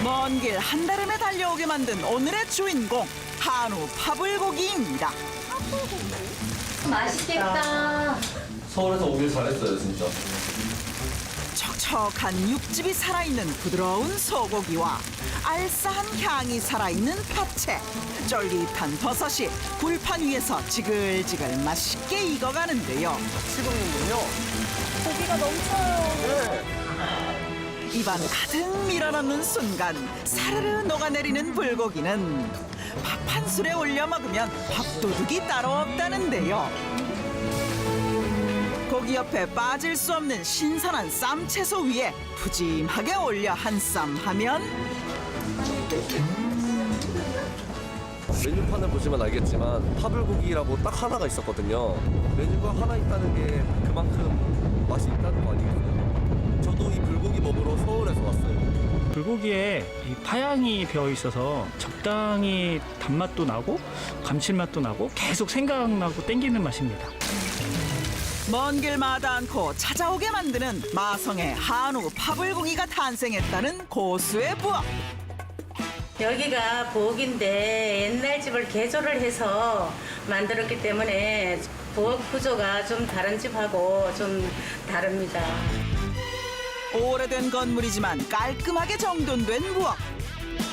먼 길 한달음에 달려오게 만든 오늘의 주인공 한우 파불고기입니다. 맛있겠다. 서울에서 오길 잘했어요, 진짜. 촉촉한 육즙이 살아있는 부드러운 소고기와 알싸한 향이 살아있는 파채, 쫄깃한 버섯이 불판 위에서 지글지글 맛있게 익어가는데요. 같이 먹는군요. 고기가 넘쳐요. 네. 입안 가득 밀어넣는 순간 사르르 녹아내리는 불고기는 밥 한 술에 올려 먹으면 밥도둑이 따로 없다는데요. 고기 옆에 빠질 수 없는 신선한 쌈채소 위에 푸짐하게 올려 한 쌈 하면 메뉴판을 보시면 알겠지만 파불고기라고 딱 하나가 있었거든요. 메뉴가 하나 있다는 게 그만큼 맛이 있다는 거 아니겠어요? 저도 이 불고기 먹으러 서울에서 왔어요. 불고기에 이 파향이 배어 있어서 적당히 단맛도 나고 감칠맛도 나고 계속 생각나고 땡기는 맛입니다. 먼 길마다 않고 찾아오게 만드는 마성의 한우 파불고기가 탄생했다는 고수의 부엌. 여기가 부엌인데 옛날 집을 개조를 해서 만들었기 때문에 부엌 구조가 좀 다른 집하고 좀 다릅니다. 오래된 건물이지만 깔끔하게 정돈된 부엌.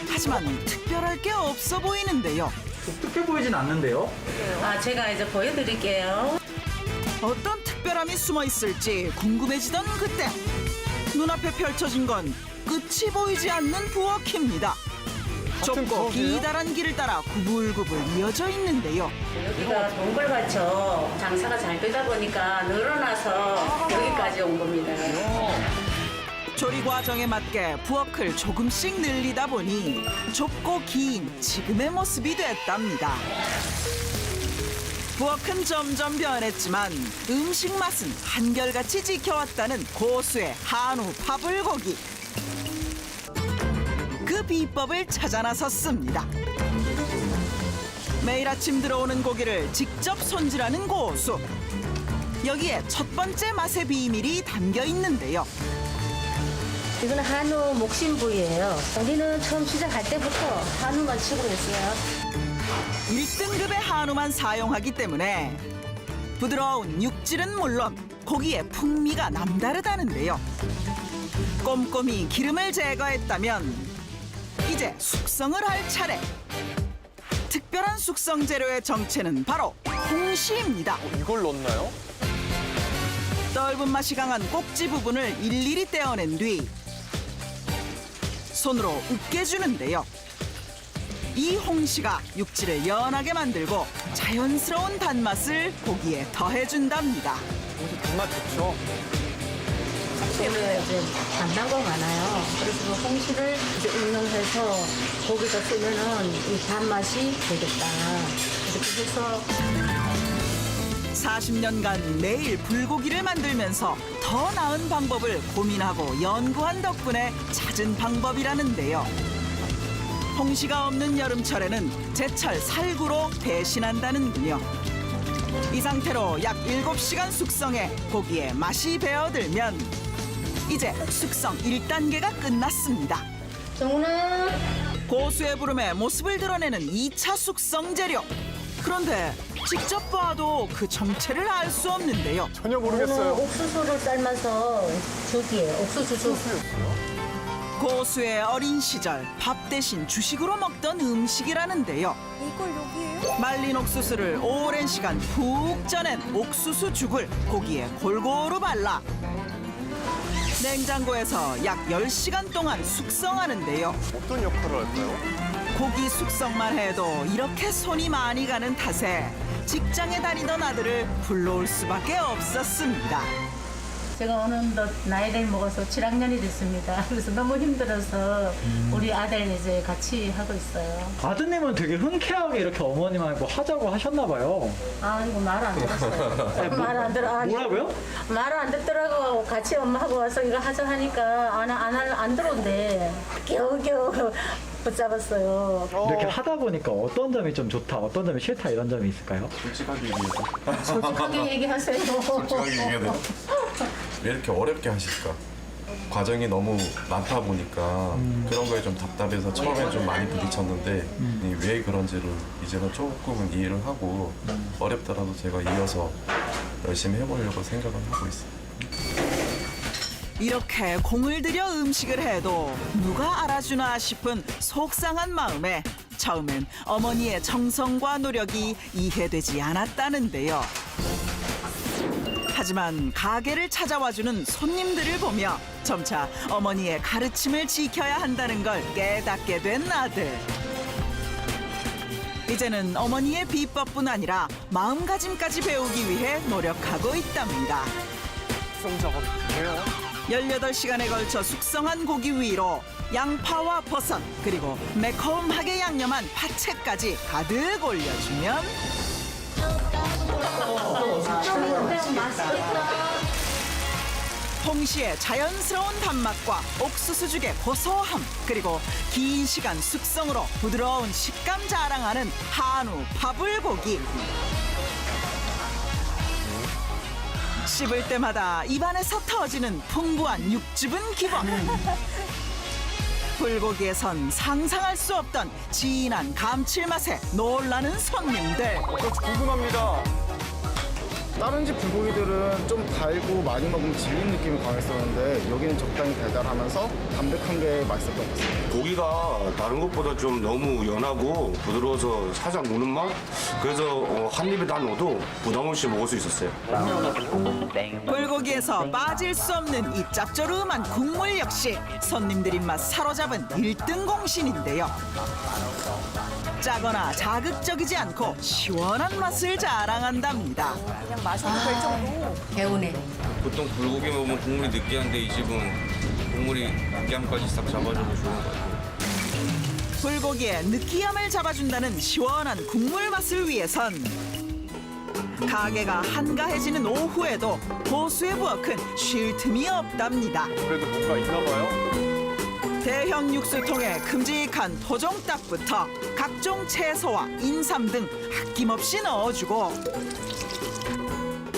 하지만 특별할 게 없어 보이는데요. 특별 보이진 않는데요? 제가 이제 보여드릴게요. 어떤 특별함이 숨어 있을지 궁금해지던 그때 눈앞에 펼쳐진 건 끝이 보이지 않는 부엌입니다. 좁고 부엌이에요? 기다란 길을 따라 구불구불 이어져 있는데요. 여기가 동굴밭죠. 장사가 잘 되다 보니까 늘어나서 여기까지 온 겁니다. 조리 과정에 맞게 부엌을 조금씩 늘리다 보니 좁고 긴 지금의 모습이 됐답니다. 부엌은 점점 변했지만 음식 맛은 한결같이 지켜왔다는 고수의 한우 파불고기. 그 비법을 찾아 나섰습니다. 매일 아침 들어오는 고기를 직접 손질하는 고수. 여기에 첫 번째 맛의 비밀이 담겨 있는데요. 이거는 한우 목심 부위예요. 우리는 처음 시작할 때부터 한우만 치고 했어요. 1등급의 한우만 사용하기 때문에 부드러운 육질은 물론 고기의 풍미가 남다르다는데요. 꼼꼼히 기름을 제거했다면 이제 숙성을 할 차례. 특별한 숙성 재료의 정체는 바로 홍시입니다. 이걸 넣나요? 떫은 맛이 강한 꼭지 부분을 일일이 떼어낸 뒤 손으로 으깨주는데요. 이 홍시가 육질을 연하게 만들고 자연스러운 단맛을 고기에 더해준답니다. 이것도 단맛 좋죠. 고기는 이제 단단거 많아요. 그래서 그 홍시를 이제 응용해서 고기가 쓰면은 이 단맛이 되겠다. 이렇게 해서 40년간 매일 불고기를 만들면서 더 나은 방법을 고민하고 연구한 덕분에 찾은 방법이라는데요. 홍시가 없는 여름철에는 제철 살구로 대신한다는군요. 이 상태로 약 7시간 숙성해 고기에 맛이 배어들면 이제 숙성 1단계가 끝났습니다. 정훈아 고수의 부름에 모습을 드러내는 2차 숙성 재료. 그런데 직접 봐도 그 정체를 알 수 없는데요. 전혀 이거는 모르겠어요. 옥수수를 삶아서 죽이에요. 옥수수 죽. 고수의 어린 시절 밥 대신 주식으로 먹던 음식이라는데요. 이걸 여기에요? 말린 옥수수를 오랜 시간 푹 쪄낸 옥수수 죽을 고기에 골고루 발라 냉장고에서 약 10시간 동안 숙성하는데요. 어떤 역할을 할까요? 고기 숙성만 해도 이렇게 손이 많이 가는 탓에 직장에 다니던 아들을 불러올 수밖에 없었습니다. 제가 어느덧 나이를 먹어서 7학년이 됐습니다. 그래서 너무 힘들어서 우리 아들 이제 같이 하고 있어요. 아드님은 되게 흔쾌하게 이렇게 어머님하고 하자고 하셨나 봐요. 이거 말 안 들었어요. 말 안 들어. 뭐라고요? 말을 안 듣더라고. 같이 엄마하고 와서 이거 하자 하니까 안 들어온대. 겨우겨우 붙잡았어요. 이렇게 하다 보니까 어떤 점이 좀 좋다, 어떤 점이 싫다 이런 점이 있을까요? 솔직하게 얘기해서 솔직하게 얘기하세요. 솔직하게 얘기해도 왜 이렇게 어렵게 하실까? 과정이 너무 많다 보니까 그런 거에 좀 답답해서 처음엔 좀 많이 부딪혔는데 왜 그런지를 이제는 조금은 이해를 하고 어렵더라도 제가 이어서 열심히 해보려고 생각을 하고 있어요. 이렇게 공을 들여 음식을 해도 누가 알아주나 싶은 속상한 마음에 처음엔 어머니의 정성과 노력이 이해되지 않았다는데요. 하지만 가게를 찾아와주는 손님들을 보며 점차 어머니의 가르침을 지켜야 한다는 걸 깨닫게 된 아들. 이제는 어머니의 비법뿐 아니라 마음가짐까지 배우기 위해 노력하고 있답니다. 숙성 작업이에요. 18시간에 걸쳐 숙성한 고기 위로 양파와 버섯 그리고 매콤하게 양념한 파채까지 가득 올려주면 동시에 자연스러운 단맛과 옥수수죽의 고소함 그리고 긴 시간 숙성으로 부드러운 식감 자랑하는 한우 파불고기. 씹을 때마다 입안에서 터지는 풍부한 육즙은 기본. 불고기에선 상상할 수 없던 진한 감칠맛에 놀라는 손님들. 저 궁금합니다. 다른 집 불고기들은 좀 달고 많이 먹으면 질린 느낌이 강했었는데 여기는 적당히 달달하면서 담백한 게 맛있었던 것 같습니다. 고기가 다른 것보다 좀 너무 연하고 부드러워서 살짝 무는 맛? 그래서 한 입에 다 넣어도 부담 없이 먹을 수 있었어요. 불고기에서 빠질 수 없는 이 짭조름한 국물 역시 손님들 입맛 사로잡은 1등 공신인데요. 짜거나 자극적이지 않고 시원한 맛을 자랑한답니다. 개운해. 보통 불고기 먹으면 국물이 느끼한데 이 집은 국물이 느끼함까지 싹 잡아줘서 좋은 것 같아요. 불고기의 느끼함을 잡아준다는 시원한 국물 맛을 위해선 가게가 한가해지는 오후에도 고수의 부엌은 쉴 틈이 없답니다. 그래도 뭔가 있나 봐요. 대형 육수통에 큼직한 토종닭부터 각종 채소와 인삼 등 아낌없이 넣어주고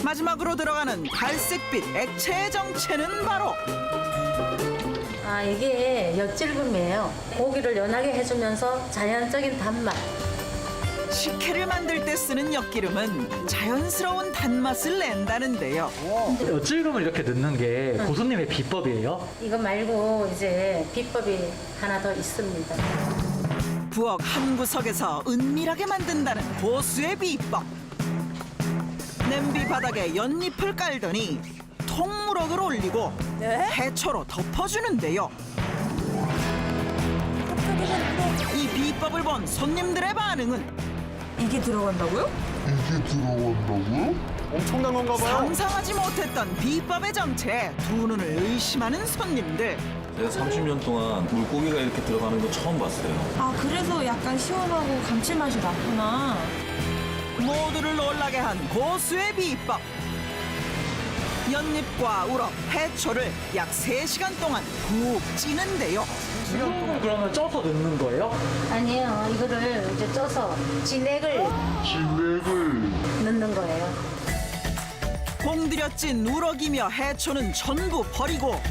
마지막으로 들어가는 갈색빛 액체 정체는 바로 아, 이게 엿질금이에요. 고기를 연하게 해주면서 자연적인 단맛. 식혜를 만들 때 쓰는 엿기름은 자연스러운 단맛을 낸다는데요. 엿질금을 이렇게 넣는 게 고수님의 비법이에요? 이거 말고 이제 비법이 하나 더 있습니다. 부엌 한 구석에서 은밀하게 만든다는 고수의 비법. 냄비 바닥에 엿잎을 깔더니 통무럭을 올리고 해초로 덮어주는데요. 이 비법을 본 손님들의 반응은 이게 들어간다고요? 엄청난 건가 봐요. 상상하지 못했던 비법의 정체에 두 눈을 의심하는 손님들. 제가 30년 동안 물고기가 이렇게 들어가는 거 처음 봤어요. 아, 그래서 약간 시원하고 감칠맛이 나구나. 모두를 놀라게 한 고수의 비법. 엿잎과 우럭, 해초를 약 3시간 동안 푹 찌는데요. 우럭은 그러면 쪄서 넣는 거예요? 아니에요. 이거를 이제 쪄서 진액을 넣는 거예요. 공들여 찐 우럭이며 해초는 전부 버리고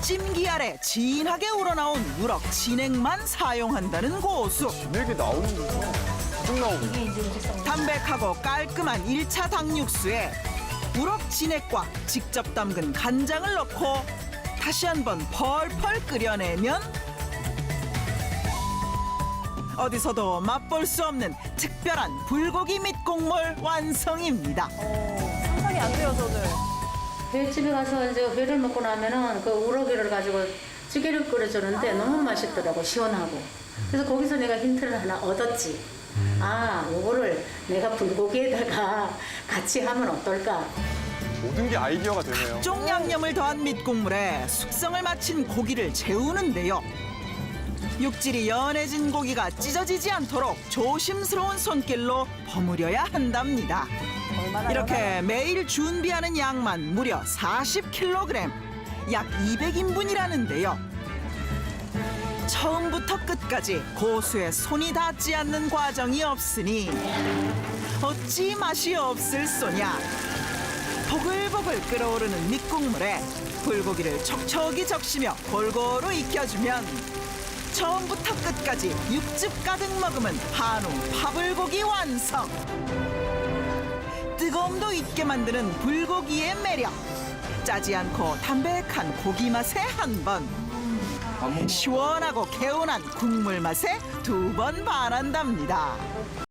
찜기 아래 진하게 우러나온 우럭 진액만 사용한다는 고수. 진액이 나오는군요. 가득 나오군요. 이게 이제 이렇게 담백하고 깔끔한 1차 닭육수에 우럭 진액과 직접 담근 간장을 넣고 다시 한번 펄펄 끓여내면 어디서도 맛볼 수 없는 특별한 불고기 밑국물 완성입니다. 상상이 안 돼요, 저는. 회집에 가서 이제 회를 먹고 나면은 그 우럭이를 가지고 찌개를 끓여주는데 너무 맛있더라고, 시원하고. 그래서 거기서 내가 힌트를 하나 얻었지. 아, 요거를 내가 불고기에다가 같이 하면 어떨까? 모든 게 아이디어가 되네요. 종 양념을 더한 밑국물에 숙성을 마친 고기를 재우는데요. 육질이 연해진 고기가 찢어지지 않도록 조심스러운 손길로 버무려야 한답니다. 이렇게 매일 준비하는 양만 무려 40kg, 약 200인분이라는데요. 처음부터 끝까지 고수의 손이 닿지 않는 과정이 없으니 어찌 맛이 없을 소냐. 보글보글 끓어오르는 밑국물에 불고기를 척척이 적시며 골고루 익혀주면 처음부터 끝까지 육즙 가득 머금은 한우 파불고기 완성. 뜨거움도 있게 만드는 불고기의 매력. 짜지 않고 담백한 고기 맛에 한 번, 시원하고 개운한 국물 맛에 두 번 반한답니다.